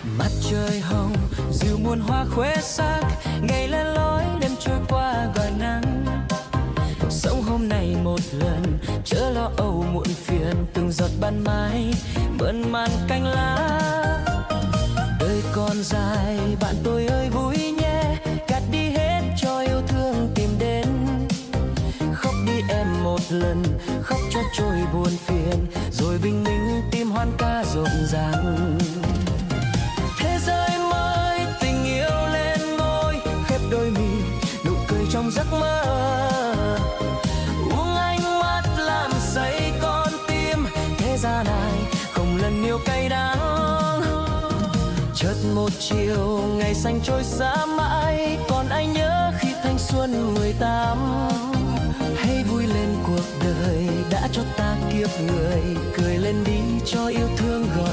Mặt trời hồng dịu muôn hoa khoe sắc, ngày lên lối đêm trôi qua gọi nắng. Sống hôm nay một lần, chớ lo âu muộn phiền, từng giọt ban mai mơn man cánh lá. Đời còn dài, bạn tôi ơi vui nhé, gạt đi hết cho yêu thương tìm đến. Khóc đi em một lần, khóc cho trôi buồn phiền, rồi bình minh tim hoan ca rộn ràng. Thế giới mới tình yêu lên ngôi, khép đôi mi nụ cười trong giấc mơ. Uống ánh mắt làm say con tim, thế gian này không lần yêu cay đắng. Chợt một chiều ngày xanh trôi xa mãi, còn anh nhớ khi thanh xuân 18. Hãy vui lên cuộc đời đã cho ta kiếp người, cười lên đi cho yêu thương gọi